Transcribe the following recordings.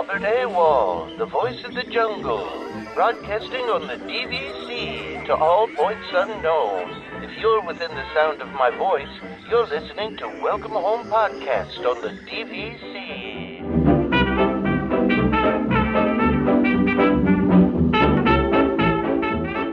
Dapper Danielle, the voice of the jungle, broadcasting on the DVC to all points unknown. If you're within the sound of my voice, you're listening to Welcome Home Podcast on the DVC.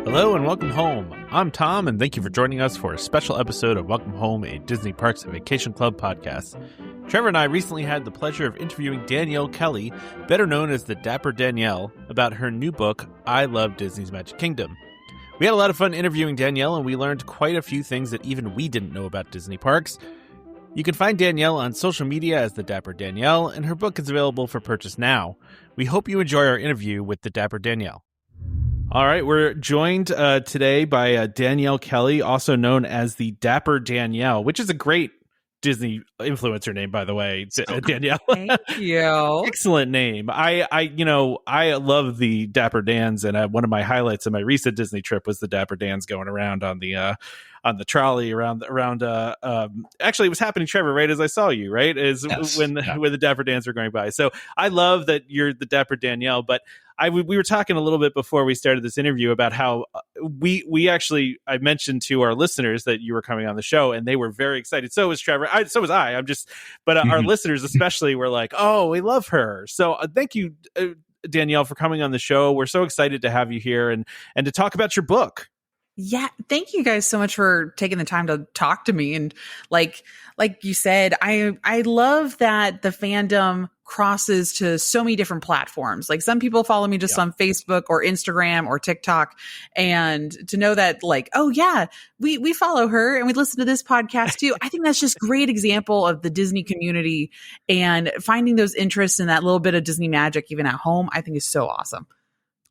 Hello and welcome home. I'm Tom, and thank you for joining us for a special episode of Welcome Home, a Disney Parks and Vacation Club podcast. Trevor and I recently had the pleasure of interviewing Danielle Kelly, better known as the Dapper Danielle, about her new book, I Love Disney's Magic Kingdom. We had a lot of fun interviewing Danielle, and we learned quite a few things that even we didn't know about Disney parks. You can find Danielle on social media as the Dapper Danielle, and her book is available for purchase now. We hope you enjoy our interview with the Dapper Danielle. All right, we're joined today by Danielle Kelly, also known as the Dapper Danielle, which is a great Disney influencer name, by the way. Danielle. Thank you. Excellent name. I love the Dapper Dans, and one of my highlights of my recent Disney trip was the Dapper Dans going around on the trolley around. Actually, it was happening, Trevor, right as I saw you, right? When the Dapper Dans were going by. So I love that you're the Dapper Danielle, but we were talking a little bit before we started this interview about how I mentioned to our listeners that you were coming on the show, and they were very excited. So was Trevor. So was I. But our listeners especially were like, "Oh, we love her." So thank you, Danielle, for coming on the show. We're so excited to have you here and to talk about your book. Yeah, thank you guys so much for taking the time to talk to me. And like you said, I love that the fandom crosses to so many different platforms. Like some people follow me just on Facebook or Instagram or TikTok, and to know that oh yeah, we follow her and we listen to this podcast too. I think that's just great example of the Disney community and finding those interests in that little bit of Disney magic even at home. I think is so awesome.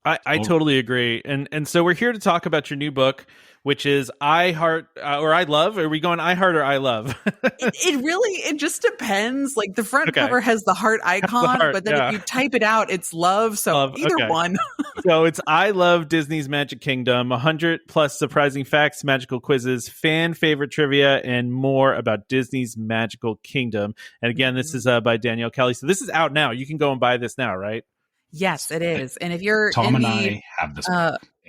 I totally agree. And so we're here to talk about your new book, which is I Heart or I Love. Are we going I Heart or I Love? it just depends. Like the front cover has the heart icon, but then if you type it out, it's love. So either one. So it's I Love Disney's Magic Kingdom, 100 plus surprising facts, magical quizzes, fan favorite trivia, and more about Disney's Magical Kingdom. And again, this is by Danielle Kelly. So this is out now. You can go and buy this now, right? Yes, it is. And if you're Tom and I have this.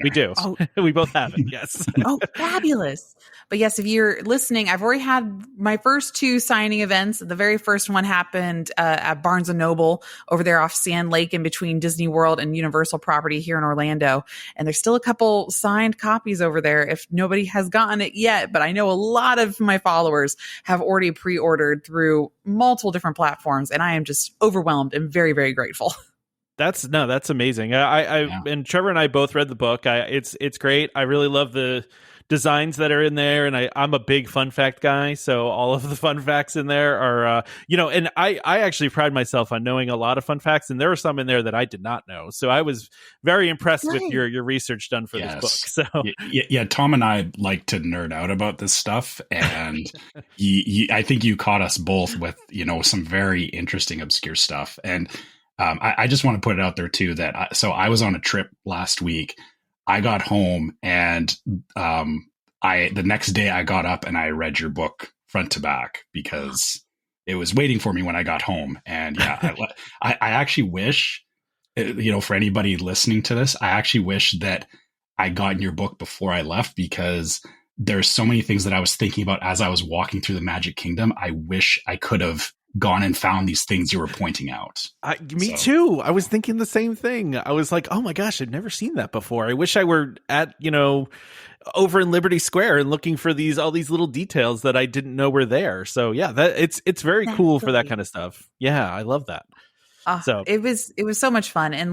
We do. Oh. We both have it. Yes. Oh, fabulous. But yes, if you're listening, I've already had my first two signing events. The very first one happened at Barnes & Noble over there off Sand Lake in between Disney World and Universal property here in Orlando. And there's still a couple signed copies over there if nobody has gotten it yet. But I know a lot of my followers have already pre-ordered through multiple different platforms. And I am just overwhelmed and very, very grateful. That's amazing. And Trevor and I both read the book. It's great. I really love the designs that are in there, and I'm a big fun fact guy, so all of the fun facts in there are, and I actually pride myself on knowing a lot of fun facts, and there are some in there that I did not know. So I was very impressed with your research done for this book. So yeah, Tom and I like to nerd out about this stuff, and I think you caught us both with some very interesting obscure stuff. And I just want to put it out there too that I was on a trip last week. I got home and the next day I got up and I read your book front to back because it was waiting for me when I got home. And yeah, I actually wish, for anybody listening to this, I actually wish that I got in your book before I left, because there's so many things that I was thinking about as I was walking through the Magic Kingdom. I wish I could have gone and found these things you were pointing out. Me too. I was thinking the same thing. I was like, oh my gosh, I've never seen that before. I wish I were at, over in Liberty Square and looking for all these little details that I didn't know were there. So yeah, it's very cool for that kind of stuff. Yeah, I love that. So it was so much fun. And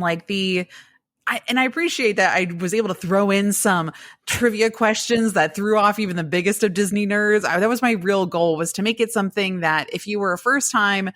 I appreciate that I was able to throw in some trivia questions that threw off even the biggest of Disney nerds. That was my real goal, was to make it something that if you were a first time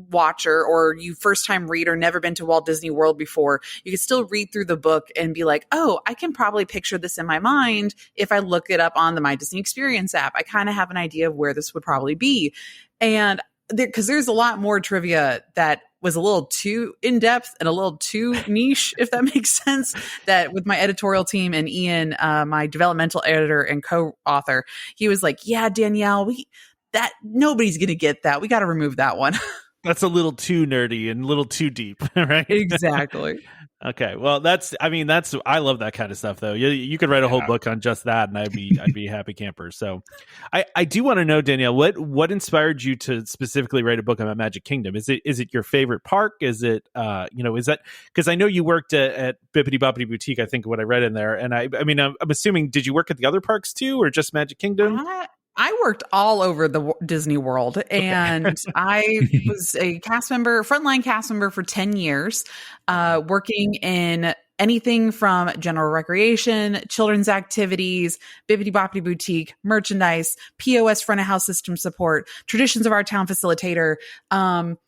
watcher or you first time reader, never been to Walt Disney World before, you could still read through the book and be like, oh, I can probably picture this in my mind. If I look it up on the My Disney Experience app, I kind of have an idea of where this would probably be. And because there's a lot more trivia that was a little too in-depth and a little too niche, if that makes sense, that with my editorial team and Ian, my developmental editor and co-author, he was like, yeah, Danielle, that nobody's going to get that. We got to remove that one. that's a little too nerdy and a little too deep, right? Exactly. Okay, well, I love that kind of stuff, though. You could write a whole book on just that, and I'd be a happy camper. So, I do want to know, Danielle, what inspired you to specifically write a book about Magic Kingdom? Is it your favorite park? Is it is that, because I know you worked at Bippity Boppity Boutique, I think what I read in there, and I mean I'm assuming, did you work at the other parks too, or just Magic Kingdom? I worked all over the Disney World, and I was a frontline cast member for 10 years, working in anything from general recreation, children's activities, Bippity Boppity Boutique, merchandise, POS front of house system support, traditions of our town facilitator,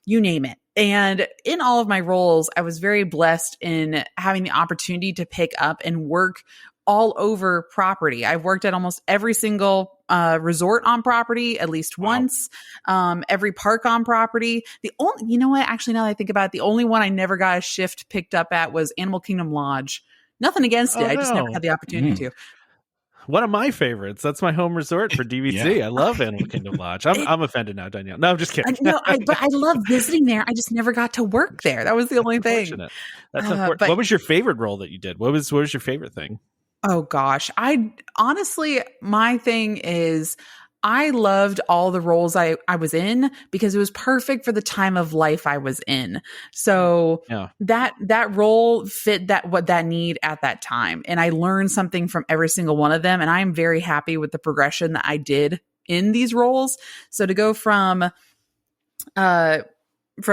you name it. And in all of my roles, I was very blessed in having the opportunity to pick up and work all over property. I've worked at almost every single resort on property at least once, every park on property. The only, actually, now that I think about it, the only one I never got a shift picked up at was Animal Kingdom Lodge. Nothing against it. I just never had the opportunity to. One of my favorites. That's my home resort for DVC. I love Animal Kingdom Lodge. I'm offended now, Danielle. No, I'm just kidding. But I love visiting there. I just never got to work there. That was the only thing. That's unfortunate. What was your favorite role that you did? What was your favorite thing? Oh gosh. My thing is I loved all the roles I was in because it was perfect for the time of life I was in. So that role fit what that need at that time. And I learned something from every single one of them. And I'm very happy with the progression that I did in these roles. So to go from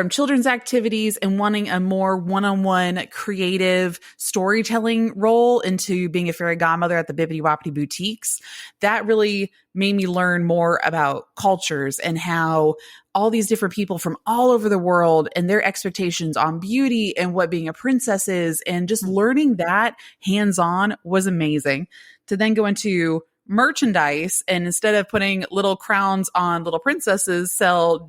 children's activities and wanting a more one-on-one creative storytelling role into being a fairy godmother at the Bippity Boppity Boutiques, that really made me learn more about cultures and how all these different people from all over the world and their expectations on beauty and what being a princess is, and just learning that hands-on was amazing. To then go into merchandise, and instead of putting little crowns on little princesses, sell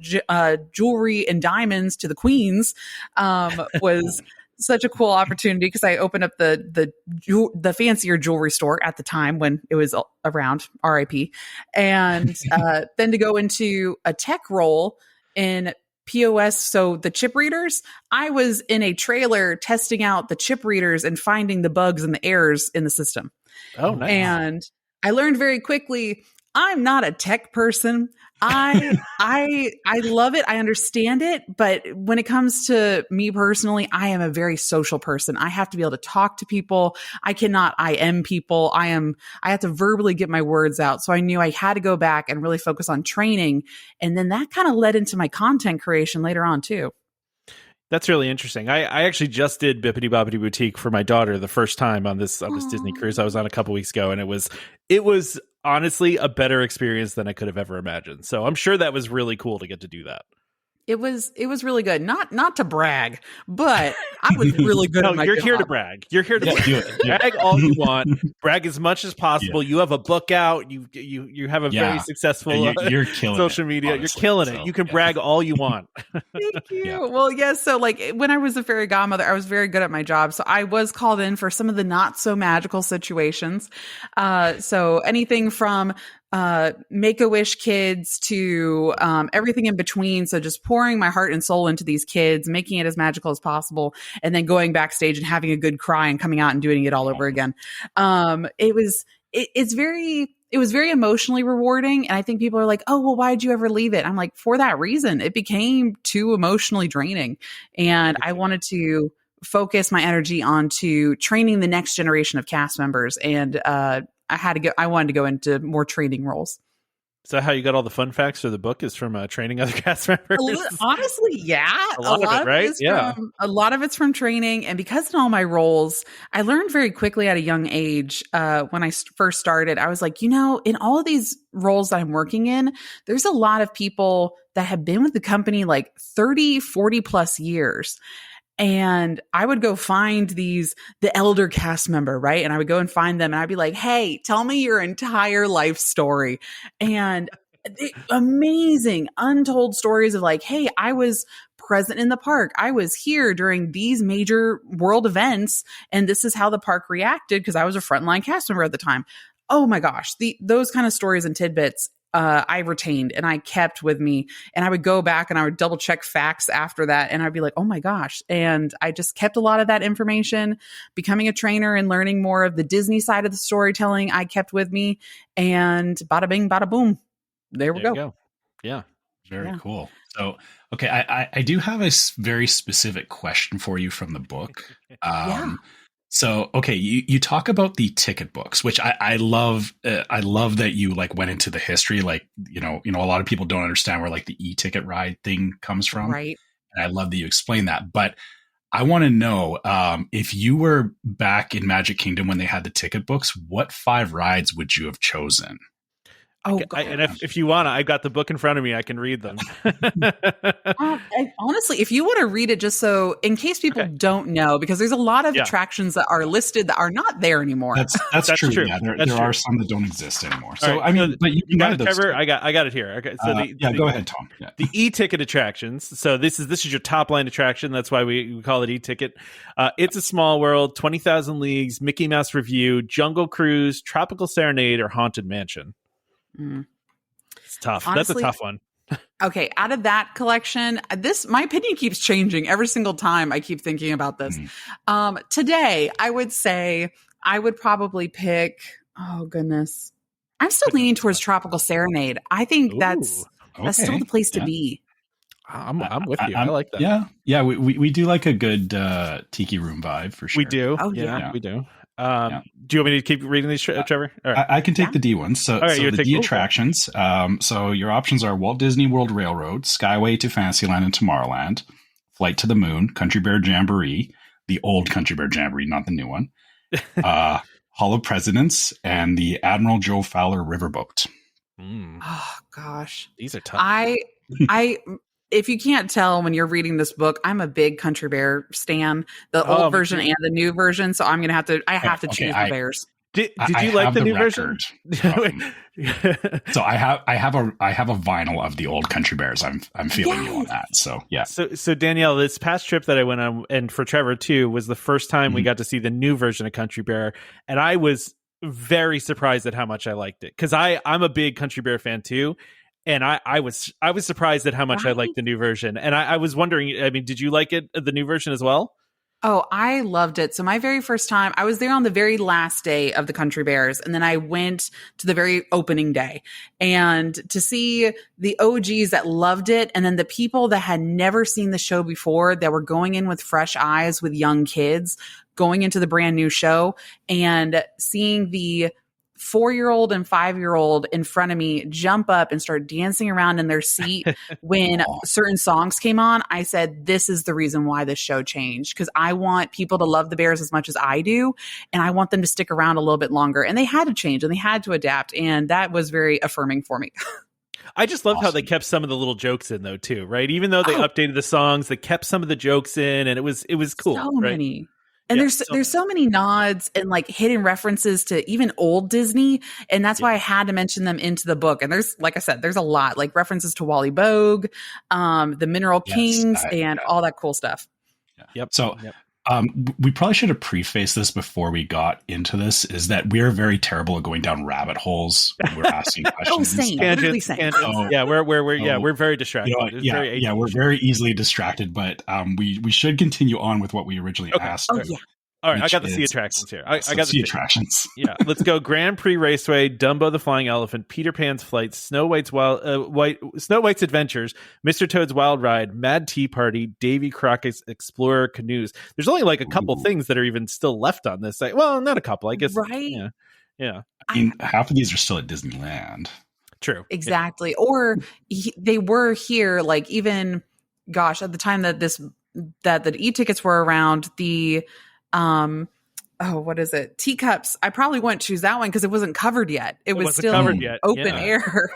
jewelry and diamonds to the queens, was such a cool opportunity because I opened up the fancier jewelry store at the time when it was around, RIP. And then to go into a tech role in POS, so the chip readers, I was in a trailer testing out the chip readers and finding the bugs and the errors in the system. Oh, nice. And I learned very quickly, I'm not a tech person. I love it. I understand it. But when it comes to me personally, I am a very social person. I have to be able to talk to people. I cannot IM people. I have to verbally get my words out. So I knew I had to go back and really focus on training. And then that kind of led into my content creation later on too. That's really interesting. I actually just did Bippity Boppity Boutique for my daughter the first time on this Disney cruise I was on a couple weeks ago, and it was honestly a better experience than I could have ever imagined. So I'm sure that was really cool to get to do that. It was really good. Not to brag, but I was really good at my you're job. Here to brag. You're here to brag all you want. Brag as much as possible. Yeah. You have a book out. You have a very successful you're killing social media. Honestly, you're killing it. You can brag all you want. Thank you. Yeah. Well, yes. So like when I was a fairy godmother, I was very good at my job. So I was called in for some of the not so magical situations. So anything from Make-A-Wish kids to everything in between. So just pouring my heart and soul into these kids, making it as magical as possible, and then going backstage and having a good cry and coming out and doing it all over again. It was very emotionally rewarding. And I think people are like, oh, well, why did you ever leave it? I'm like, for that reason. It became too emotionally draining. And I wanted to focus my energy onto training the next generation of cast members. And I wanted to go into more training roles. So how you got all the fun facts for the book is from training other cast members? Honestly, yeah. A lot of it, right? Yeah. A lot of it's from training. And because in all my roles, I learned very quickly at a young age, when I first started, I was like, in all of these roles that I'm working in, there's a lot of people that have been with the company like 30, 40 plus years. And I would go find the elder cast member, right? And I would go and find them and I'd be like, hey, tell me your entire life story. And amazing, untold stories of like, hey, I was present in the park. I was here during these major world events. And this is how the park reacted because I was a frontline cast member at the time. Oh my gosh. Those kind of stories and tidbits I retained and I kept with me. And I would go back and I would double check facts after that. And I'd be like, oh my gosh. And I just kept a lot of that information. Becoming a trainer and learning more of the Disney side of the storytelling, I kept with me. And bada bing, bada boom. There we go. Yeah. Very cool. So, okay, I do have a very specific question for you from the book. So, okay, you talk about the ticket books, which I love. I love that you like went into the history. Like, you know, a lot of people don't understand where like the e-ticket ride thing comes from. Right. And I love that you explain that. But I want to know if you were back in Magic Kingdom when they had the ticket books, what 5 rides would you have chosen? Oh, and if you want, I've got the book in front of me. I can read them. Honestly, if you want to read it, just so in case people don't know, because there's a lot of attractions that are listed that are not there anymore. That's true. Yeah, there are some that don't exist anymore. So right, I mean, but you got it, Trevor. I got it here. Okay, so go ahead, Tom. Yeah. The e-ticket attractions. So this is your top line attraction. That's why we call it e-ticket. It's a Small World, 20,000 Leagues, Mickey Mouse Review, Jungle Cruise, Tropical Serenade, or Haunted Mansion. It's tough. Honestly, that's a tough one. Okay, out of that collection, my opinion keeps changing every single time I keep thinking about this. Today, I would say I would probably pick, oh goodness. I'm still leaning towards Tropical Serenade. I think that's still the place to be. I'm with you. I like that. Yeah. We do like a good tiki room vibe for sure. We do. Oh yeah, we do. Do you want me to keep reading these, Trevor? All right. I can take the D ones. So, right, so the D attractions. So your options are Walt Disney World Railroad, Skyway to Fantasyland and Tomorrowland, Flight to the Moon, Country Bear Jamboree, the old Country Bear Jamboree, not the new one, Hall of Presidents, and the Admiral Joe Fowler Riverboat. Oh gosh, these are tough. If you can't tell when you're reading this book, I'm a big Country Bear stan, the old version and the new version. So I'm going to have to choose the bears. Did you like the new version? So I have a vinyl of the old Country Bears. I'm feeling you on that. So yeah. So Danielle, this past trip that I went on, and for Trevor too, was the first time we got to see the new version of Country Bear, and I was very surprised at how much I liked it, because I'm a big Country Bear fan too. And I was surprised at how much I liked the new version. And I was wondering, I mean, did you like it, the new version as well? Oh, I loved it. So my very first time, I was there on the very last day of the Country Bears. And then I went to the very opening day. And to see the OGs that loved it, and then the people that had never seen the show before, that were going in with fresh eyes with young kids, going into the brand new show, and seeing the 4-year-old and 5-year-old in front of me jump up and start dancing around in their seat when certain songs came on. I said, this is the reason why this show changed, because I want people to love the Bears as much as I do, and I want them to stick around a little bit longer. And they had to change and they had to adapt, and that was very affirming for me. I just loved how they kept some of the little jokes in though too, right? Even though they updated the songs, they kept some of the jokes in, and it was cool. So right? many. And there's so many nods and like hidden references to even old Disney. And that's why I had to mention them into the book. And there's, like I said, there's a lot, like references to Wally Bogue, the Mineral Kings, and all that cool stuff. Yep. So we probably should have prefaced this before we got into this, is that we're very terrible at going down rabbit holes when we're asking questions. Tangents. We're very distracted. We're very easily distracted, but we should continue on with what we originally asked. All right, I got the sea attractions here. I got the sea attractions. Yeah, let's go. Grand Prix Raceway, Dumbo the Flying Elephant, Peter Pan's Flight, Snow White's Adventures, Mr. Toad's Wild Ride, Mad Tea Party, Davy Crockett's Explorer Canoes. There's only like a couple things that are even still left on this site. Well, not a couple, I guess. Right? Yeah. I mean, half of these are still at Disneyland. True. Exactly. Yeah. Or they were here, like even, gosh, at the time that the e-tickets were around, the what is it? Teacups. I probably wouldn't choose that one because it wasn't covered yet. It was still open air.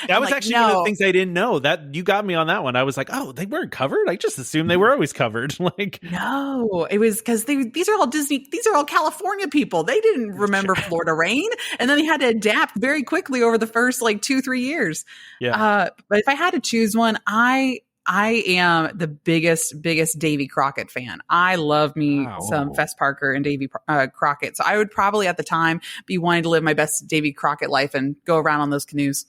That was actually one of the things I didn't know. That you got me on that one. I was like, oh, they weren't covered. I just assumed they were always covered. No, it was because these are all Disney. These are all California people. They didn't remember Florida rain, and then they had to adapt very quickly over the first 2-3 years. Yeah. But if I had to choose one, I am the biggest Davy Crockett fan. I love me some Fess Parker and Davy Crockett. So I would probably at the time be wanting to live my best Davy Crockett life and go around on those canoes.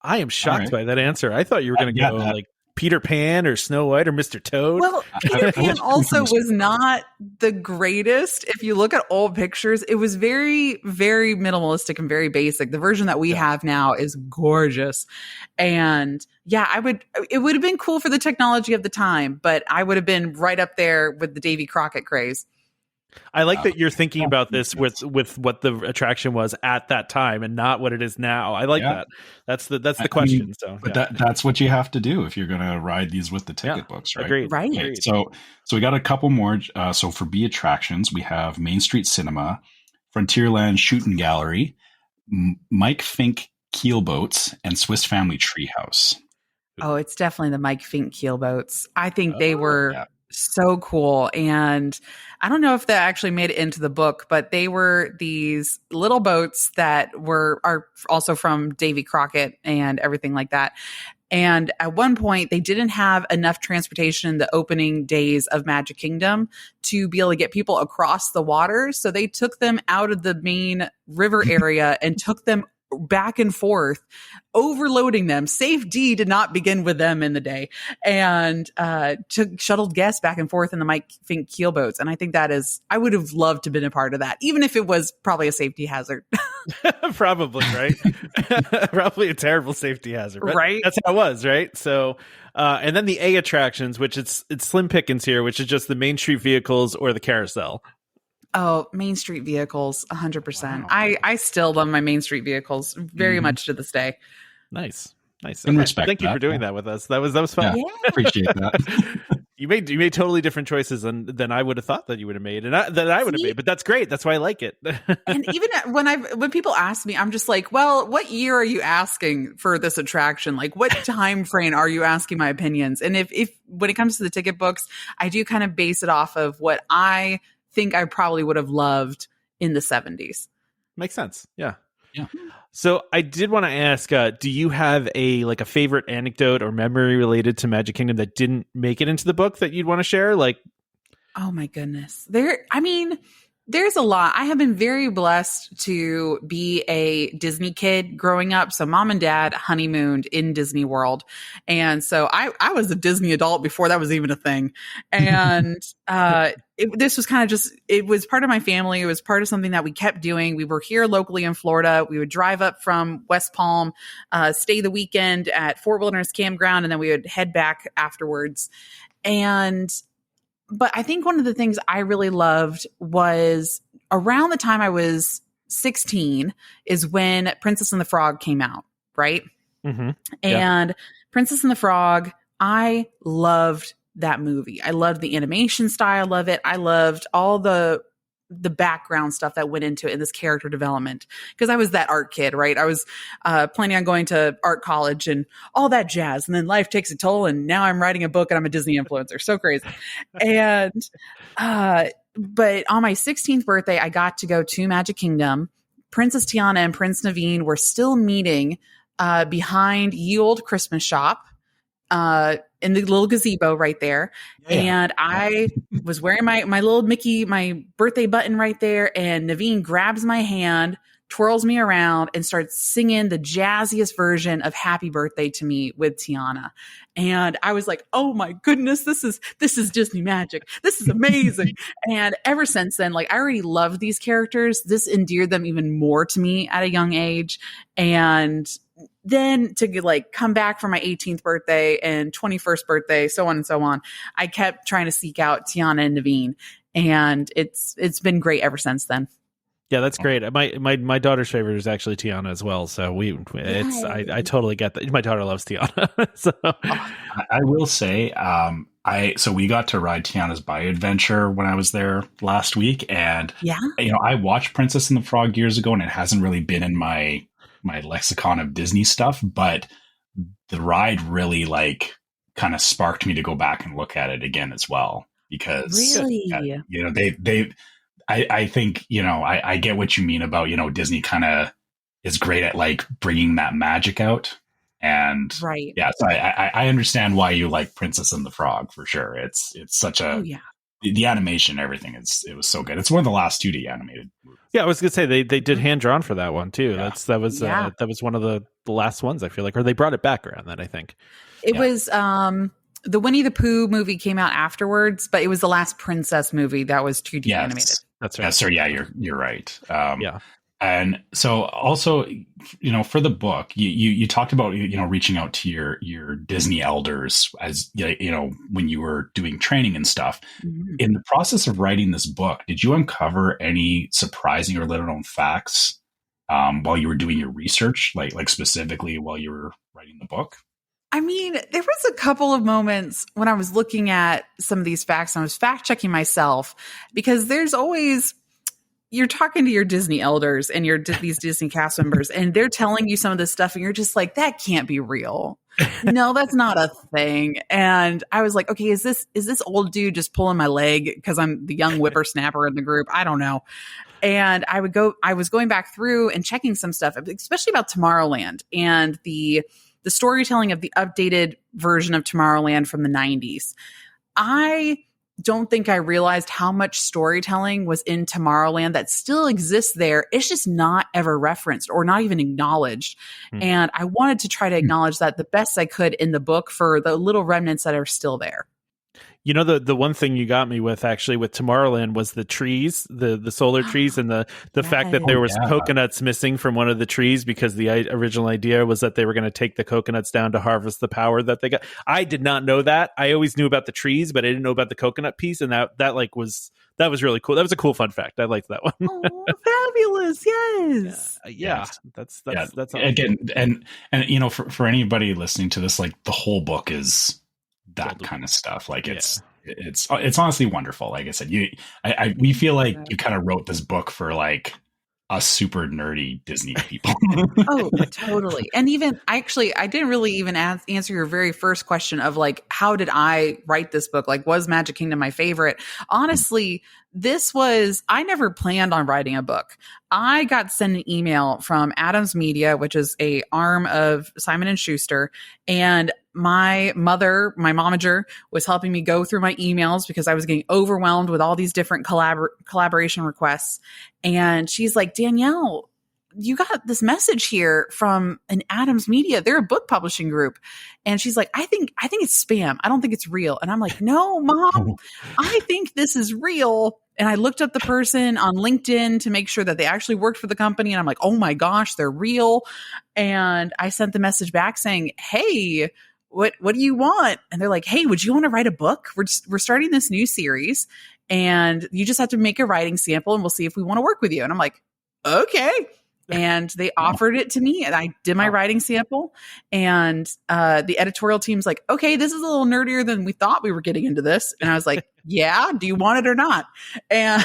I am shocked right. by that answer. I thought you were going to go like Peter Pan or Snow White or Mr. Toad. Well, Peter Pan also was not the greatest. If you look at old pictures, it was very, very minimalistic and very basic. The version that we have now is gorgeous. And yeah, it would have been cool for the technology of the time, but I would have been right up there with the Davy Crockett craze. I like that you're thinking about this with what the attraction was at that time and not what it is now. I like that. That's the question. Mean, so, but that's what you have to do if you're going to ride these with the ticket books, right? Agreed. Right. Okay, so we got a couple more. So for B attractions, we have Main Street Cinema, Frontierland Shooting Gallery, Mike Fink Keelboats, and Swiss Family Treehouse. Oh, it's definitely the Mike Fink keelboats. I think they were so cool. And I don't know if that actually made it into the book, but they were these little boats that are also from Davy Crockett and everything like that. And at one point, they didn't have enough transportation in the opening days of Magic Kingdom to be able to get people across the water. So they took them out of the main river area and took them back and forth, overloading them. Safe D did not begin with them in the day, and shuttled guests back and forth in the Mike Fink keelboats. And I think I would have loved to have been a part of that, even if it was probably a safety hazard. Probably, right? Probably a terrible safety hazard, right? That's how it was, right? So, and then the A attractions, which it's slim pickings here, which is just the Main Street vehicles or the carousel. Oh, Main Street vehicles, 100%. Wow. I still love my Main Street vehicles very much to this day. Nice. Okay. Thank you for doing that with us. That was fun. Yeah. Appreciate that. You made totally different choices than I would have thought that you would have made, and that I would have made. But that's great. That's why I like it. And even when people ask me, I'm just like, well, what year are you asking for this attraction? Like, what time frame are you asking my opinions? And if when it comes to the ticket books, I do kind of base it off of what I think I probably would have loved in the 70s. Makes sense. Yeah. So I did want to ask, do you have a favorite anecdote or memory related to Magic Kingdom that didn't make it into the book that you'd want to share? Oh my goodness. There's a lot. I have been very blessed to be a Disney kid growing up. So mom and dad honeymooned in Disney World. And so I was a Disney adult before that was even a thing. And this was kind of it was part of my family. It was part of something that we kept doing. We were here locally in Florida. We would drive up from West Palm, stay the weekend at Fort Wilderness Campground, and then we would head back afterwards. But I think one of the things I really loved was around the time I was 16 is when Princess and the Frog came out, right? Mm-hmm. And Princess and the Frog, I loved that movie. I loved the animation style of it. I loved all the background stuff that went into it in this character development, because I was that art kid, right? I was planning on going to art college and all that jazz. And then life takes a toll. And now I'm writing a book and I'm a Disney influencer. So crazy. And, but on my 16th birthday, I got to go to Magic Kingdom. Princess Tiana and Prince Naveen were still meeting behind Ye Olde Christmas Shop. In the little gazebo right there. Yeah. And I was wearing my little Mickey, my birthday button right there. And Naveen grabs my hand, twirls me around, and starts singing the jazziest version of Happy Birthday to me with Tiana. And I was like, oh my goodness, this is Disney magic. This is amazing. And ever since then, I already loved these characters. This endeared them even more to me at a young age. And then to come back for my 18th birthday and 21st birthday, so on and so on, I kept trying to seek out Tiana and Naveen, and it's been great ever since then. Yeah, that's great. My daughter's favorite is actually Tiana as well. So I totally get that. My daughter loves Tiana. So I will say, so we got to ride Tiana's Bayou Adventure when I was there last week, and I watched Princess and the Frog years ago, and it hasn't really been in my lexicon of Disney stuff, but the ride really kind of sparked me to go back and look at it again as well, because I think, I get what you mean about, Disney kind of is great at bringing that magic out. And so I understand why you like Princess and the Frog for sure. It's such a, the animation, everything it was so good. It's one of the last 2D animated movies. Yeah, I was gonna say they did hand drawn for that one too. Yeah. That was one of the the last ones, I feel like, or they brought it back around that, I think. It was the Winnie the Pooh movie came out afterwards, but it was the last princess movie that was 2D animated. That's right. Yeah, so you're right. Yeah. And so also, for the book, you talked about, reaching out to your Disney elders as, when you were doing training and stuff. Mm-hmm. In the process of writing this book, did you uncover any surprising or little known facts while you were doing your research, like specifically while you were writing the book? I mean, there was a couple of moments when I was looking at some of these facts and I was fact checking myself, because there's always, you're talking to your Disney elders and these Disney cast members, and they're telling you some of this stuff and you're just like, that can't be real. No, that's not a thing. And I was like, okay, is this old dude just pulling my leg because I'm the young whippersnapper in the group? I don't know. And I was going back through and checking some stuff, especially about Tomorrowland and the storytelling of the updated version of Tomorrowland from the 90s. I don't think I realized how much storytelling was in Tomorrowland that still exists there. It's just not ever referenced or not even acknowledged. And I wanted to try to acknowledge that the best I could in the book for the little remnants that are still there. The one thing you got me with actually with Tomorrowland was the trees, the solar trees, and the fact that there was coconuts missing from one of the trees, because the original idea was that they were going to take the coconuts down to harvest the power that they got. I did not know that. I always knew about the trees, but I didn't know about the coconut piece, and that was really cool. That was a cool fun fact. I liked that one. Oh, fabulous! Yes. Yeah. That's again, and for anybody listening to this, like, the whole book is that kind of stuff. Like, it's honestly wonderful. Like I said, we feel like you kind of wrote this book for like us super nerdy Disney people. Oh, totally. And even I didn't really even answer your very first question of like, how did I write this book? Like, was Magic Kingdom my favorite? Honestly, I never planned on writing a book. I got sent an email from Adams Media, which is a arm of Simon & Schuster. And my momager, was helping me go through my emails because I was getting overwhelmed with all these different collaboration requests. And she's like, Danielle, you got this message here from an Adams Media. They're a book publishing group. And she's like, I think it's spam. I don't think it's real. And I'm like, no, Mom, I think this is real. And I looked up the person on LinkedIn to make sure that they actually worked for the company. And I'm like, oh my gosh, they're real. And I sent the message back saying, hey, what do you want? And they're like, hey, would you want to write a book? We're starting this new series and you just have to make a writing sample and we'll see if we want to work with you. And I'm like, okay. And they offered it to me and I did my writing sample, and the editorial team's like, okay, this is a little nerdier than we thought we were getting into this. And I was like, yeah, do you want it or not? And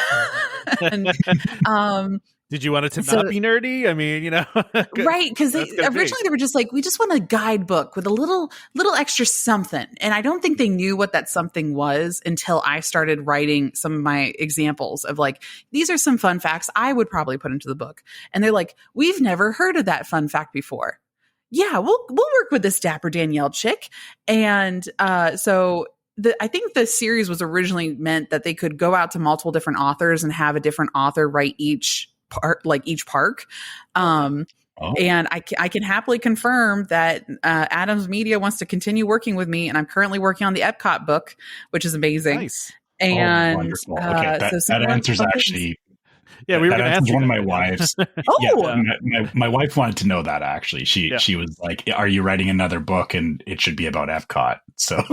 did you want it to not be nerdy? I mean, right. Because originally they were just like, we just want a guidebook with a little extra something. And I don't think they knew what that something was until I started writing some of my examples of like, these are some fun facts I would probably put into the book. And they're like, we've never heard of that fun fact before. Yeah, we'll work with this Dapper Danielle chick. And so I think the series was originally meant that they could go out to multiple different authors and have a different author write each park. And I can happily confirm that Adams Media wants to continue working with me, and I'm currently working on the Epcot book, which is amazing. Nice. And wonderful. Okay, that answers actually. Yeah, we were going to ask one of my wives. My wife wanted to know that actually. She was like, "Are you writing another book?" And it should be about Epcot. So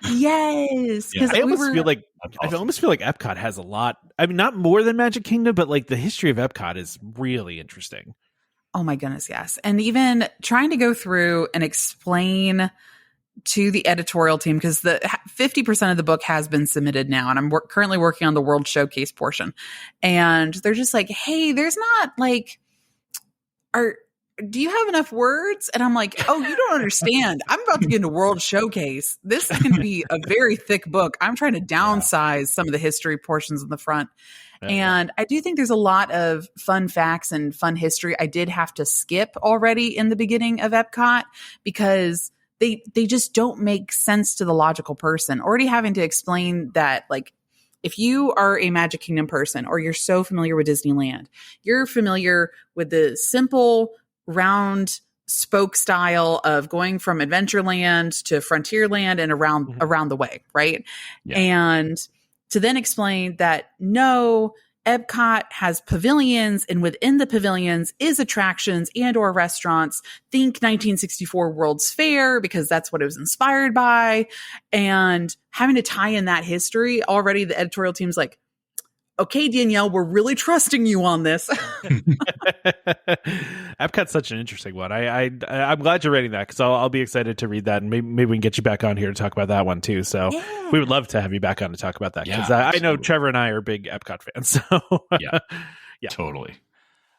yes, because I almost feel like Epcot has a lot. I mean, not more than Magic Kingdom, but like the history of Epcot is really interesting. Oh my goodness, yes. And even trying to go through and explain to the editorial team, because the 50% of the book has been submitted now, and I'm currently working on the World Showcase portion. And they're just like, hey, there's not like, do you have enough words? And I'm like, oh, you don't understand. I'm about to get into World Showcase. This is going to be a very thick book. I'm trying to downsize some of the history portions in the front. And I do think there's a lot of fun facts and fun history I did have to skip already in the beginning of Epcot, because they just don't make sense to the logical person. Already having to explain that, like, if you are a Magic Kingdom person or you're so familiar with Disneyland, you're familiar with the simple round spoke style of going from Adventureland to Frontierland and around the way, right? Yeah. And to then explain that no, Epcot has pavilions, and within the pavilions is attractions and or restaurants. Think 1964 World's Fair, because that's what it was inspired by. And having to tie in that history, already the editorial team's like, okay, Danielle, we're really trusting you on this. Epcot's such an interesting one. I'm glad you're reading that, because I'll be excited to read that, and maybe we can get you back on here to talk about that one too. So we would love to have you back on to talk about that, because I know Trevor and I are big Epcot fans. So yeah, totally.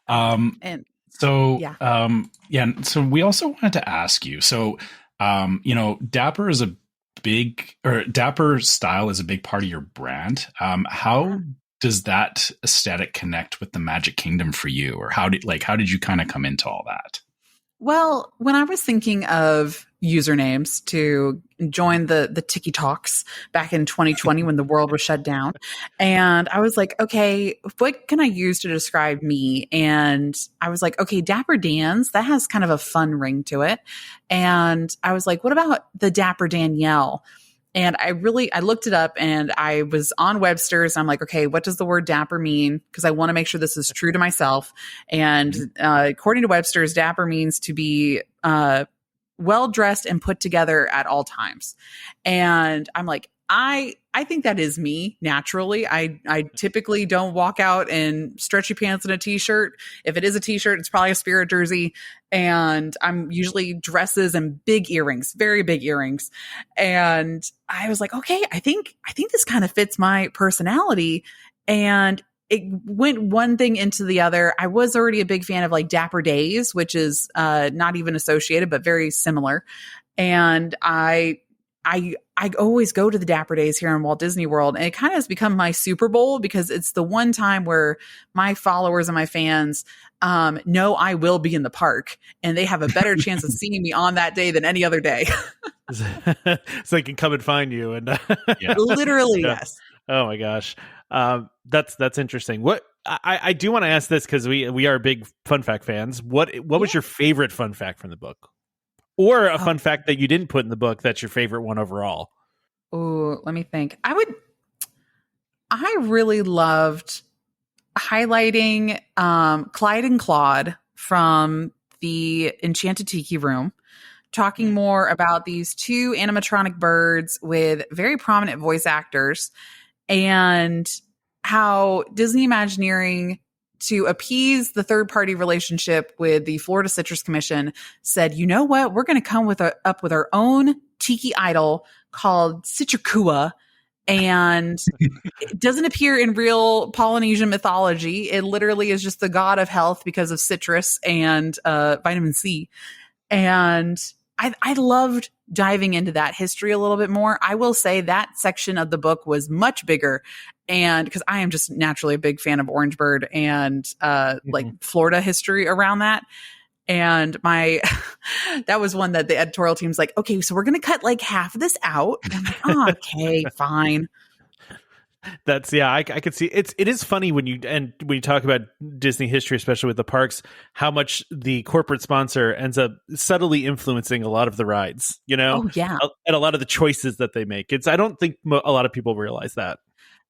So we also wanted to ask you. So Dapper is Dapper style is a big part of your brand. How does that aesthetic connect with the Magic Kingdom for you, or how did you kind of come into all that? Well, when I was thinking of usernames to join the Tiki Talks back in 2020 when the world was shut down, and I was like, okay, what can I use to describe me? And I was like, okay, Dapper Dan's, that has kind of a fun ring to it. And I was like, what about the Dapper Danielle? And I looked it up, and I was on Webster's. I'm like, okay, what does the word dapper mean? Because I want to make sure this is true to myself. And according to Webster's, dapper means to be well-dressed and put together at all times. And I'm like, I think that is me naturally. I typically don't walk out in stretchy pants and a t-shirt. If it is a t-shirt, it's probably a Spirit jersey. And I'm usually dresses and big earrings, very big earrings. And I was like, okay, I think this kind of fits my personality. And it went one thing into the other. I was already a big fan of like Dapper Days, which is not even associated, but very similar. And I always go to the Dapper Days here in Walt Disney World, and it kind of has become my Super Bowl, because it's the one time where my followers and my fans know I will be in the park, and they have a better chance of seeing me on that day than any other day. So they can come and find you. And literally, yes. Oh my gosh. That's interesting. What I do want to ask this, because we are big fun fact fans. What was your favorite fun fact from the book? Or a fun fact that you didn't put in the book that's your favorite one overall? Oh, let me think. I really loved highlighting Clyde and Claude from the Enchanted Tiki Room, talking more about these two animatronic birds with very prominent voice actors, and how Disney Imagineering, to appease the third-party relationship with the Florida Citrus Commission, said, you know what? We're going to come up with our own tiki idol called Citricua. And it doesn't appear in real Polynesian mythology. It literally is just the god of health because of citrus and vitamin C. And I loved diving into that history a little bit more. I will say that section of the book was much bigger, and because I am just naturally a big fan of Orangebird and like Florida history around that. And that was one that the editorial team's like, okay, so we're going to cut like half of this out. And I'm like, oh, okay, fine. That's I could see it is funny when you talk about Disney history, especially with the parks, how much the corporate sponsor ends up subtly influencing a lot of the rides, and a lot of the choices that they make. I don't think a lot of people realize that.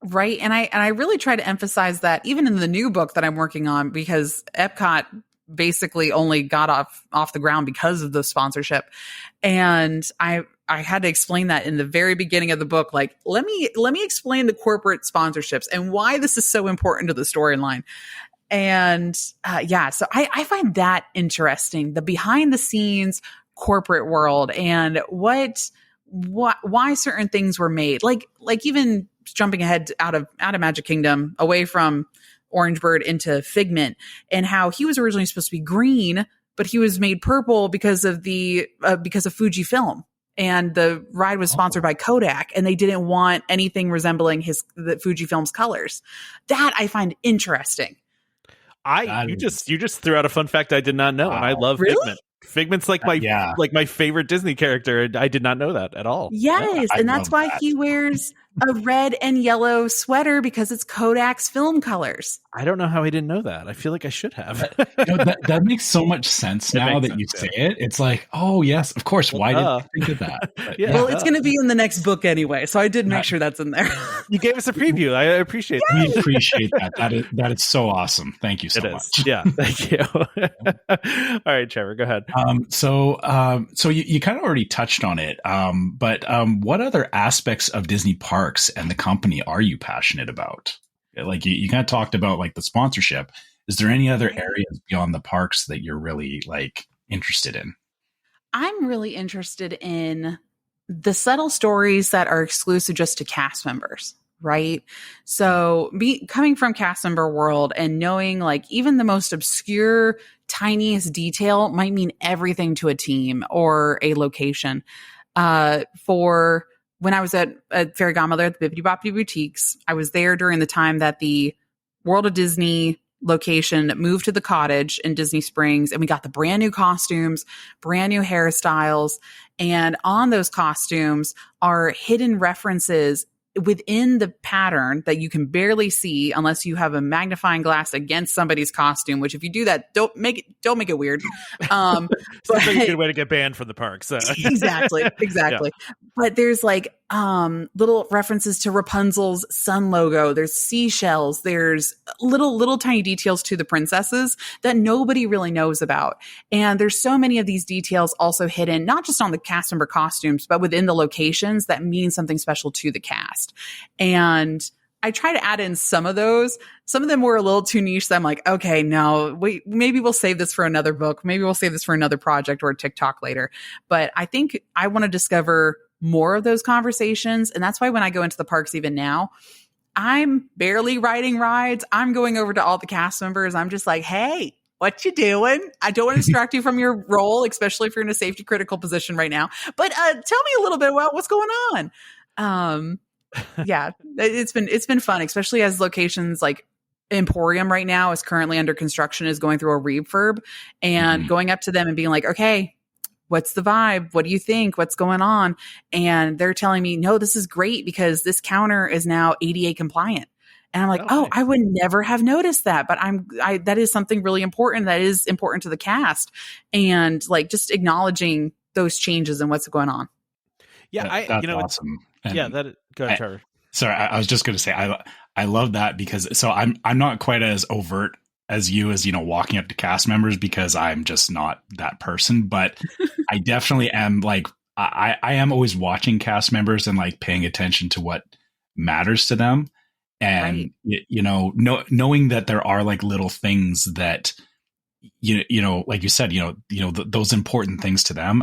Right. And I really try to emphasize that even in the new book that I'm working on, because Epcot basically only got off the ground because of the sponsorship. And I had to explain that in the very beginning of the book. Like, let me explain the corporate sponsorships and why this is so important to the storyline. And so I find that interesting, the behind the scenes corporate world, and why certain things were made. Like even jumping ahead out of Magic Kingdom, away from Orangebird into Figment, and how he was originally supposed to be green, but he was made purple because of Fujifilm, and the ride was sponsored by Kodak, and they didn't want anything resembling the Fujifilm's colors. That I find interesting. You just threw out a fun fact I did not know, and I love Figment. Figment's like my favorite Disney character, and I did not know that at all. Yes, and that's why he wears a red and yellow sweater because it's Kodak's film colors. I don't know how I didn't know that. I feel like I should have. That makes so much sense now that you say it. It's like, oh yes, of course. Why didn't I think of that? But, well, it's going to be in the next book anyway, so I did make sure that's in there. You gave us a preview. I appreciate that. We appreciate that. That is so awesome. Thank you so much. Yeah, thank you. All right, Trevor, go ahead. So you kind of already touched on it, but what other aspects of Disney Parks and the company are you passionate about? Like you kind of talked about like the sponsorship. Is there any other areas beyond the parks that you're really like interested in? I'm really interested in the subtle stories that are exclusive just to cast members, right? So coming from cast member world and knowing like even the most obscure, tiniest detail might mean everything to a team or a location. For when I was at Fairy Godmother at the Bibbidi Boppidi Boutiques, I was there during the time that the World of Disney location moved to the cottage in Disney Springs, and we got the brand new costumes, brand new hairstyles, and on those costumes are hidden references within the pattern that you can barely see unless you have a magnifying glass against somebody's costume, which if you do that, don't make it weird. Sounds like a good way to get banned from the park. So. Exactly. Yeah. But there's like little references to Rapunzel's sun logo. There's seashells. There's little tiny details to the princesses that nobody really knows about. And there's so many of these details also hidden, not just on the cast member costumes, but within the locations that mean something special to the cast. And I try to add in some of those. Some of them were a little too niche. So I'm like, okay, no, maybe we'll save this for another book. Maybe we'll save this for another project or a TikTok later. But I think I want to discover more of those conversations. And that's why when I go into the parks, even now, I'm barely riding rides. I'm going over to all the cast members. I'm just like, hey, what you doing? I don't want to distract you from your role, especially if you're in a safety critical position right now. But tell me a little bit about what's going on. Yeah, it's been fun, especially as locations like Emporium right now is currently under construction, is going through a refurb, and going up to them and being like, okay, what's the vibe? What do you think? What's going on? And they're telling me, no, this is great because this counter is now ADA compliant. And I'm like, nice. I would never have noticed that, but that is something really important. That is important to the cast, and like just acknowledging those changes and what's going on. Yeah, that's awesome. Go ahead, Trevor. Sorry, I was just going to say I love that because I'm not quite as overt as you as walking up to cast members because I'm just not that person, but I definitely am like I am always watching cast members and like paying attention to what matters to them, and knowing that there are like little things that like you said those important things to them.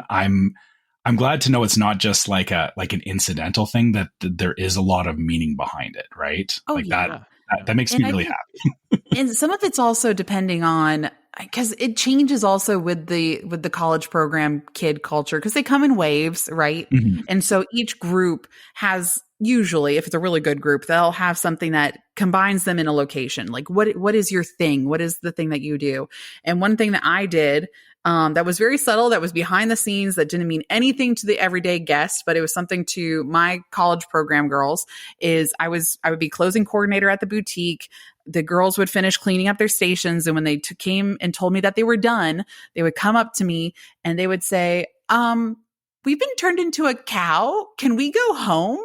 I'm glad to know it's not just like an incidental thing, that there is a lot of meaning behind it, right? Oh, like yeah. that makes me really happy. And some of it's also depending on, because it changes also with the college program kid culture, because they come in waves, right? Mm-hmm. And so each group has, usually, if it's a really good group, they'll have something that combines them in a location. Like what is your thing? What is the thing that you do? And one thing that I did that was very subtle, that was behind the scenes, that didn't mean anything to the everyday guest, but it was something to my college program girls, is I would be closing coordinator at the boutique. The girls would finish cleaning up their stations, and when they came and told me that they were done, they would come up to me and they would say, we've been turned into a cow. Can we go home?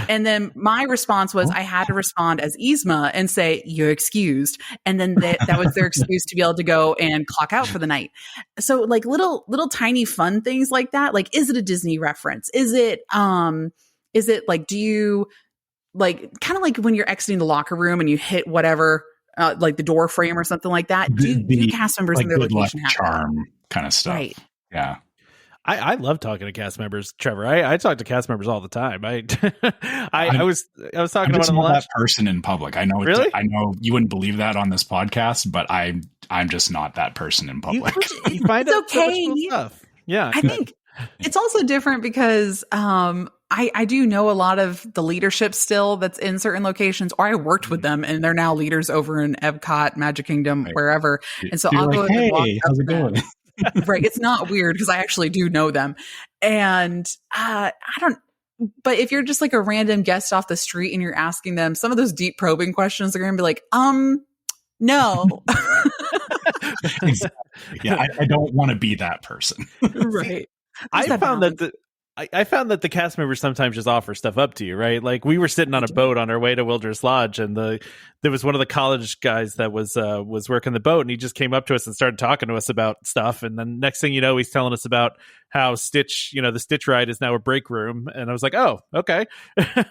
And then my response was, I had to respond as Yzma and say, you're excused. And then that was their excuse to be able to go and clock out for the night. So like little tiny fun things like that. Like, is it a Disney reference? Is it like, do you like, kind of like when you're exiting the locker room and you hit whatever, like the door frame or something like that? Do cast members in their location have charm kind of stuff? Right. Yeah. I love talking to cast members, Trevor. I talk to cast members all the time. I was talking about that person in public. I know. Really? I know you wouldn't believe that on this podcast, but I'm just not that person in public. You find it's out okay. so much cool stuff. Yeah, I think it's also different because I do know a lot of the leadership still that's in certain locations, or I worked with them and they're now leaders over in Epcot, Magic Kingdom, wherever. And so I'll go and walk up how's to it going? Right. It's not weird because I actually do know them. And I But if you're just like a random guest off the street and you're asking them some of those deep probing questions, they're going to be like, no. Exactly. Yeah, I don't want to be that person. Right. I found that I found that the cast members sometimes just offer stuff up to you, right? Like we were sitting on a boat on our way to Wilderness Lodge, and there was one of the college guys that was working the boat, and he just came up to us and started talking to us about stuff. And then next thing you know, he's telling us about how Stitch, the Stitch ride is now a break room. And I was like, oh, okay,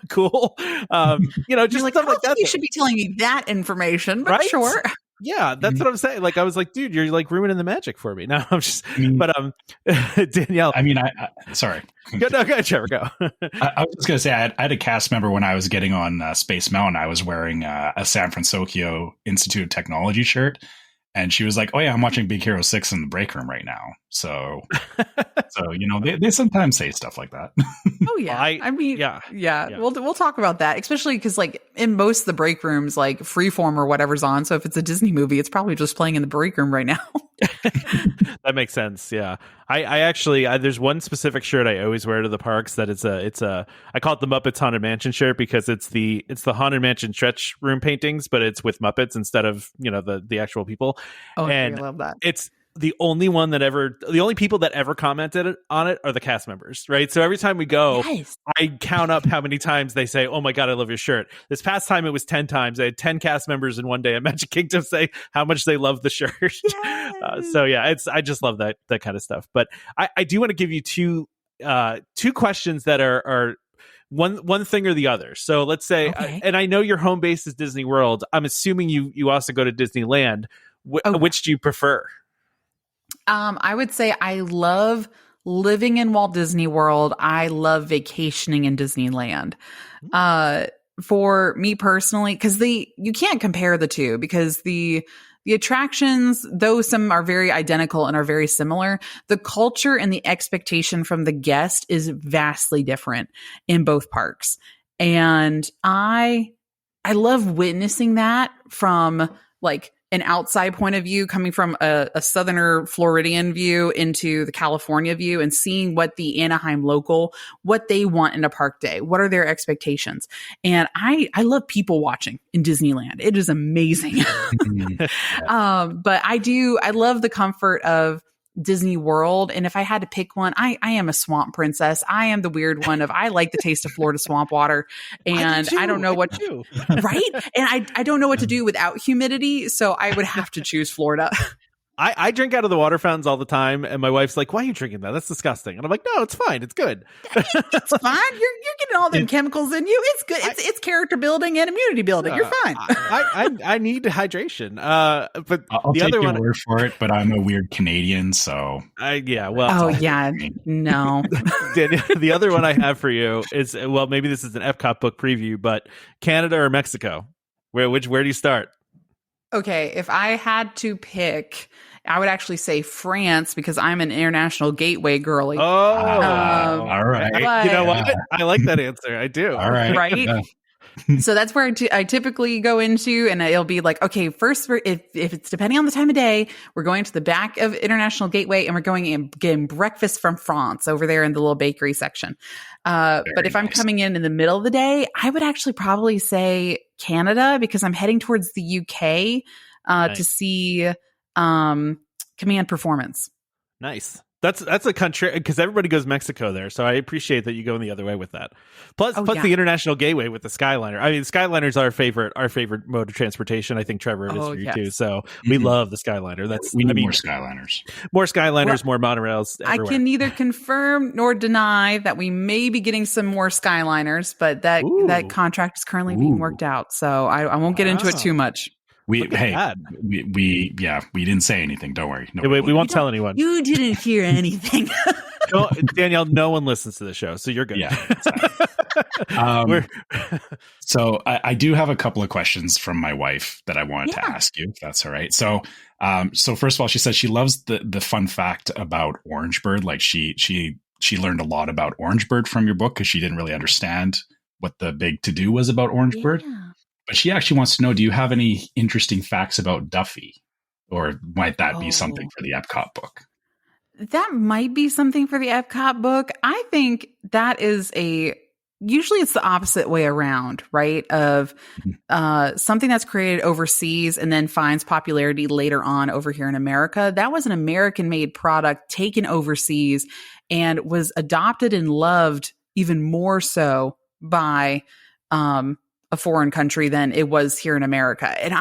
cool. Just like, stuff like that. You should be telling me that information, but right? sure. Yeah, that's what I'm saying. Like, I was like, dude, you're like ruining the magic for me. Now I'm just, Danielle. I mean, sorry. Go, Trevor, go. I was just going to say, I had a cast member when I was getting on Space Mountain. I was wearing a San Francisco Institute of Technology shirt. And she was like, oh, yeah, I'm watching Big Hero 6 in the break room right now. So they sometimes say stuff like that. Oh, yeah. Yeah. We'll talk about that, especially because like in most of the break rooms, like Freeform or whatever's on. So if it's a Disney movie, it's probably just playing in the break room right now. That makes sense. Yeah. I actually, there's one specific shirt I always wear to the parks that it's a I call it the Muppets Haunted Mansion shirt because it's the Haunted Mansion stretch room paintings, but it's with Muppets instead of, the actual people. Oh, and I love that. It's the only people that ever commented on it are the cast members, right? So every time we go, Yes. I count up how many times they say, oh my God, I love your shirt. This past time it was 10 times. I had 10 cast members in one day at Magic Kingdom say how much they love the shirt. Yes. So yeah, I just love that kind of stuff. But I do want to give you two questions that are one thing or the other. So let's say, Okay. and I know your home base is Disney World. I'm assuming you also go to Disneyland. Which do you prefer? I would say I love living in Walt Disney World. I love vacationing in Disneyland. For me personally, because you can't compare the two because the attractions, though some are very identical and are very similar, the culture and the expectation from the guest is vastly different in both parks. And I love witnessing that from like an outside point of view, coming from a southerner Floridian view into the California view and seeing what the Anaheim local, what they want in a park day. What are their expectations? And I love people watching in Disneyland. It is amazing. But I love the comfort of Disney World. And if I had to pick one, I am a swamp princess. I am the weird one I like the taste of Florida swamp water. And I don't know what to do. Right. And I don't know what to do without humidity. So I would have to choose Florida. I drink out of the water fountains all the time, and my wife's like, why are you drinking that? That's disgusting. And I'm like, no, it's fine. It's good. It's fine. You're getting all them chemicals in you. It's good. It's character building and immunity building. You're fine. I need hydration. But I'll the take other your one, word for it, but I'm a weird Canadian, so. No. The other one I have for you is, well, maybe this is an Epcot book preview, but Canada or Mexico? Where do you start? Okay, if I had to pick, I would actually say France because I'm an international gateway girly. Oh, all right. You know what? I like that answer. I do. All right. Right? So that's where I typically go into, and it'll be like, okay, first, if it's depending on the time of day, we're going to the back of International Gateway and we're going and getting breakfast from France over there in the little bakery section. But if I'm coming in the middle of the day, I would actually probably say Canada because I'm heading towards the UK to see Command Performance. Nice. That's a country because everybody goes Mexico there, so I appreciate that you go in the other way with that. Plus the International Gateway with the Skyliner. I mean, Skyliner's our favorite mode of transportation. I think Trevor it is for you too. So we love the Skyliner. We need more Skyliners, more monorails. Everywhere. I can neither confirm nor deny that we may be getting some more Skyliners, but that contract is currently being worked out. So I won't get into it too much. We didn't say anything. Don't worry. No, we won't tell anyone. You didn't hear anything. Danielle, no one listens to the show, so you're good. Yeah. So I do have a couple of questions from my wife that I wanted to ask you, if that's all right. So first of all, she says she loves the fun fact about Orangebird. Like she learned a lot about Orangebird from your book because she didn't really understand what the big to-do was about Orangebird. Yeah. But she actually wants to know, do you have any interesting facts about Duffy? Or might that be something for the Epcot book? That might be something for the Epcot book. I think that is a usually it's the opposite way around, right? Of something that's created overseas and then finds popularity later on over here in America. That was an American made product taken overseas and was adopted and loved even more so by a foreign country than it was here in America. And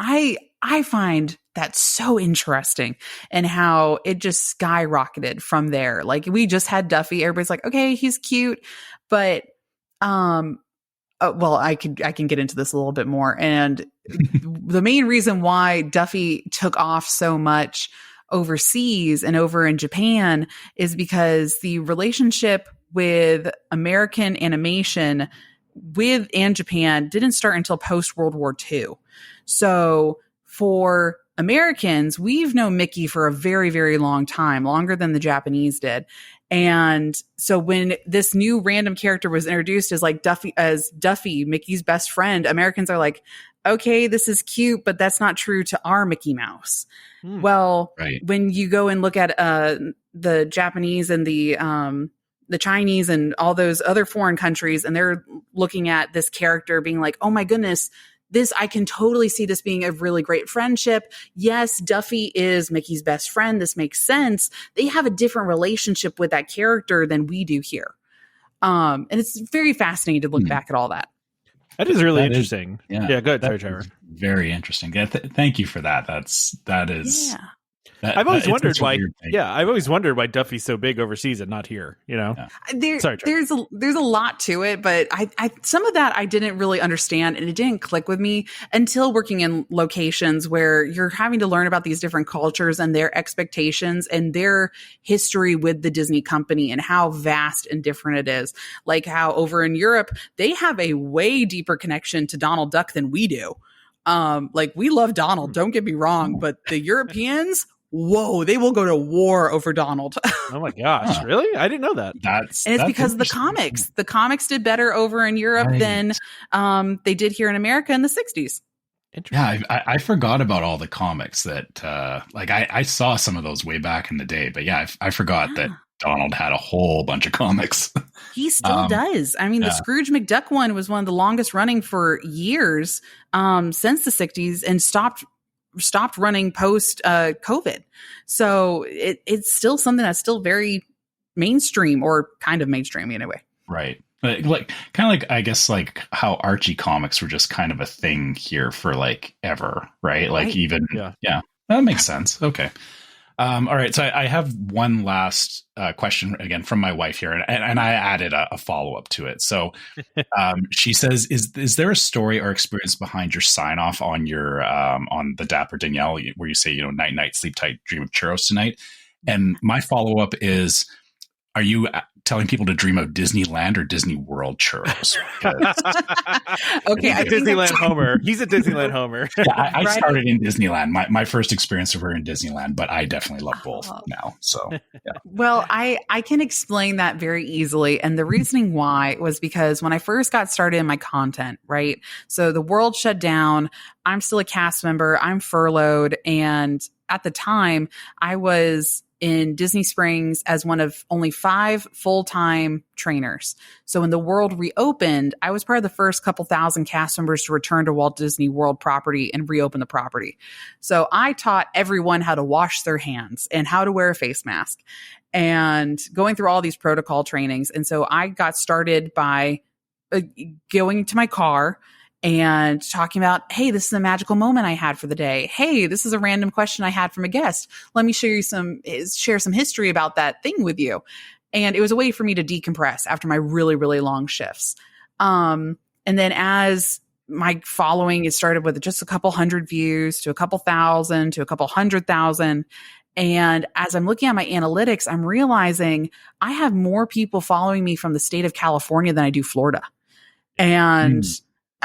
I find that so interesting, and how it just skyrocketed from there. Like, we just had Duffy. Everybody's like, okay, he's cute, but well, I can get into this a little bit more. And the main reason why Duffy took off so much overseas and over in Japan is because the relationship with American animation and Japan didn't start until post World War II. So for Americans, we've known Mickey for a very, very long time, longer than the Japanese did. And so when this new random character was introduced as Duffy, Mickey's best friend, Americans are like, okay, this is cute, but that's not true to our Mickey Mouse. Well, when you go and look at the Japanese and the Chinese and all those other foreign countries, and they're looking at this character being like, oh my goodness, I can totally see this being a really great friendship. Yes, Duffy is Mickey's best friend. This makes sense. They have a different relationship with that character than we do here. And it's very fascinating to look back at all that. That is really interesting. Go ahead. Sorry, Trevor. Very interesting. Thank you for that. That is. Yeah. I've always wondered why. Yeah, I've always wondered why Duffy's so big overseas and not here. You know, Sorry, there's a lot to it, but I some of that I didn't really understand, and it didn't click with me until working in locations where you're having to learn about these different cultures and their expectations and their history with the Disney company and how vast and different it is. Like how over in Europe they have a way deeper connection to Donald Duck than we do. Like, we love Donald, don't get me wrong, but the Europeans, whoa, they will go to war over Donald. Oh my gosh, really? I didn't know that. And it's because of the comics. The comics did better over in Europe than they did here in America in the 60s. Yeah, I forgot about all the comics that, I saw some of those way back in the day, but yeah, I forgot that Donald had a whole bunch of comics. He still does. I mean, the Scrooge McDuck one was one of the longest running for years since the 60s, and stopped running post COVID. So it's still something that's still very mainstream, or kind of mainstream anyway. Right. But I guess how Archie comics were just kind of a thing here for ever. Right. Yeah, that makes sense. Okay. All right. So I have one last question again from my wife here, and I added a follow-up to it. So she says, is there a story or experience behind your sign off on your on the Dapper Danielle where you say, night, night, sleep tight, dream of churros tonight? And my follow-up is, are you telling people to dream of Disneyland or Disney World churros? Okay, he's a Disneyland homer. He's a Disneyland homer. Yeah, I started in Disneyland. My first experience were in Disneyland, but I definitely love both now. So, yeah. Well, I can explain that very easily. And the reasoning why was because when I first got started in my content, right? So the world shut down. I'm still a cast member. I'm furloughed. And at the time, I was in Disney Springs as one of only 5 full-time trainers. So when the world reopened, I was part of the first couple thousand cast members to return to Walt Disney World property and reopen the property. So I taught everyone how to wash their hands and how to wear a face mask and going through all these protocol trainings. And so I got started by going to my car and talking about, hey, this is a magical moment I had for the day. Hey, this is a random question I had from a guest. Let me share some history about that thing with you. And it was a way for me to decompress after my really, really long shifts. And then as my following, it started with just a couple hundred views to a couple thousand to a couple 100,000. And as I'm looking at my analytics, I'm realizing I have more people following me from the state of California than I do Florida. And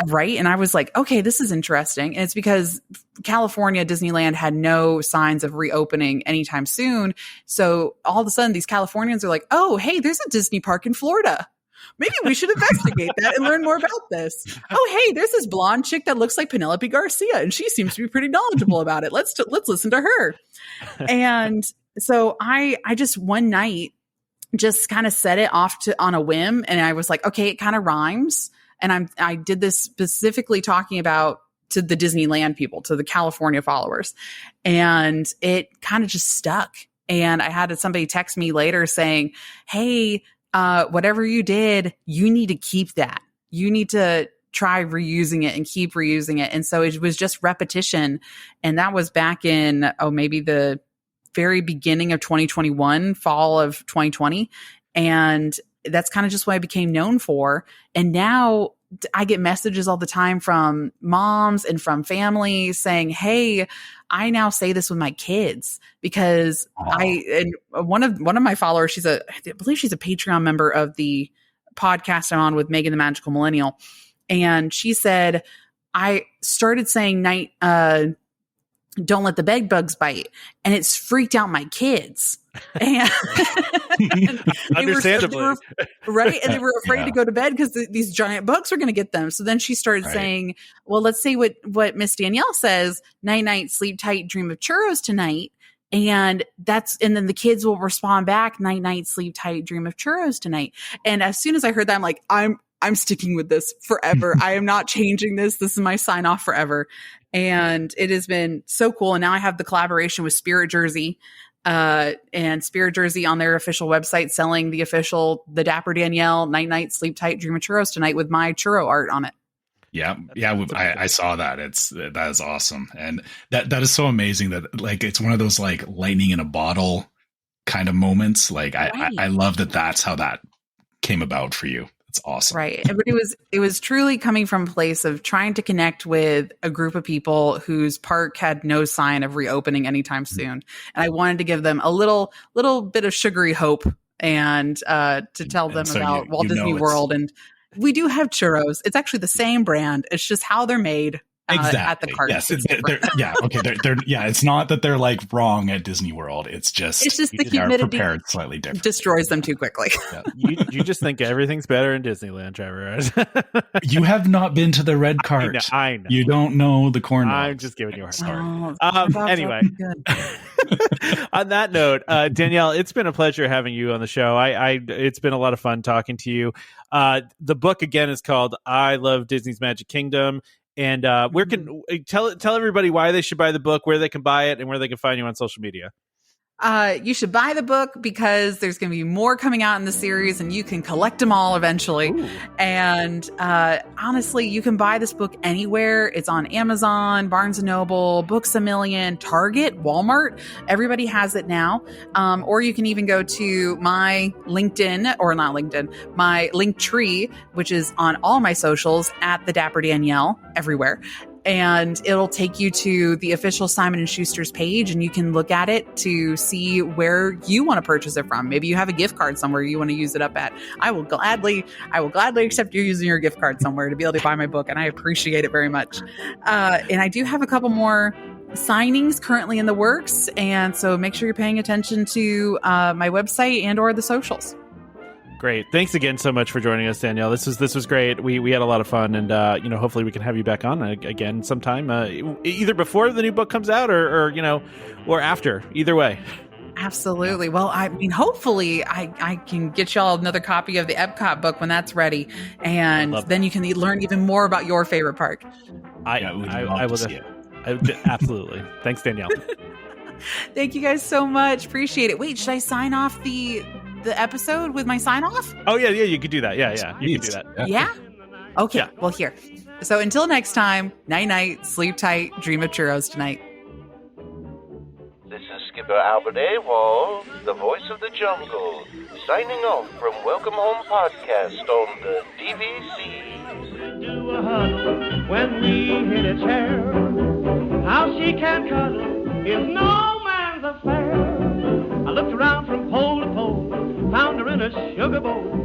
right. And I was like, okay, this is interesting. And it's because California Disneyland had no signs of reopening anytime soon. So all of a sudden these Californians are like, oh, hey, there's a Disney park in Florida. Maybe we should investigate that and learn more about this. Oh, hey, there's this blonde chick that looks like Penelope Garcia, and she seems to be pretty knowledgeable about it. Let's listen to her. And so I just one night just kind of set it off on a whim. And I was like, okay, it kind of rhymes. And I did this specifically talking about to the Disneyland people, to the California followers. And it kind of just stuck. And I had somebody text me later saying, hey, whatever you did, you need to keep that. You need to try reusing it and keep reusing it. And so it was just repetition. And that was back in, maybe the very beginning of 2021, fall of 2020. And that's kind of just what I became known for. And now I get messages all the time from moms and from family saying, hey, I now say this with my kids because and one of my followers, I believe she's a Patreon member of the podcast I'm on with Megan the Magical Millennial. And she said, I started saying don't let the bed bugs bite. And it's freaked out my kids. And understandably. Right. And they were afraid to go to bed because these giant bugs were going to get them. So then she started saying, well, let's see what Miss Danielle says. Night, night, sleep tight, dream of churros tonight. And then the kids will respond back, night, night, sleep tight, dream of churros tonight. And as soon as I heard that, I'm like, I'm sticking with this forever. I am not changing this. This is my sign off forever. And it has been so cool. And now I have the collaboration with Spirit Jersey, and Spirit Jersey on their official website selling the Dapper Danielle night, night, sleep tight, dream of churros tonight with my churro art on it. Yeah. I saw that. That is awesome. And that is so amazing that like, it's one of those like lightning in a bottle kind of moments. Like I love that. That's how that came about for you. It's awesome. Right. But it was truly coming from a place of trying to connect with a group of people whose park had no sign of reopening anytime soon. And I wanted to give them a little bit of sugary hope and to tell them about Walt Disney World. And we do have churros. It's actually the same brand. It's just how they're made. At the cart. Yes, it's not that they're like wrong at Disney World. It's just the humidity prepared slightly different. Destroys them too quickly. Yeah. You just think everything's better in Disneyland, Trevor. You have not been to the red cart. I know. You don't know the corn dogs. I'm just giving you a hard time. Anyway, on that note, Danielle, it's been a pleasure having you on the show. It's been a lot of fun talking to you. The book again is called I Love Disney's Magic Kingdom. And where can tell everybody why they should buy the book, where they can buy it, and where they can find you on social media? You should buy the book because there's going to be more coming out in the series and you can collect them all eventually. Ooh. And honestly, you can buy this book anywhere. It's on Amazon, Barnes & Noble, Books A Million, Target, Walmart. Everybody has it now. Or you can even go to my LinkedIn, or not LinkedIn, my Linktree, which is on all my socials at the Dapper Danielle everywhere. And it'll take you to the official Simon & Schuster's page, and you can look at it to see where you want to purchase it from. Maybe you have a gift card somewhere you want to use it up at. I will gladly accept you using your gift card somewhere to be able to buy my book, and I appreciate it very much. And I do have a couple more signings currently in the works, and so make sure you're paying attention to my website and or the socials. Great. Thanks again so much for joining us, Danielle. This was great. We had a lot of fun, and hopefully we can have you back on again sometime, either before the new book comes out or after. Either way. Absolutely. Well, I mean, hopefully I can get y'all another copy of the Epcot book when that's ready, and then you can learn even more about your favorite park. I will see it. Absolutely. Thanks, Danielle. Thank you guys so much. Appreciate it. Wait, should I sign off the episode with my sign off? Oh yeah, you could do that. Yeah, you could do that. Yeah? Okay. Yeah. Well, here. So until next time, night night, sleep tight, dream of churros tonight. This is Skipper Albert Awol, the voice of the jungle, signing off from Welcome Home Podcast on the DVC. Do a huddle when we hit a chair. How she can cuddle is no man's affair. I looked around from pole to pole, found her in a sugar bowl.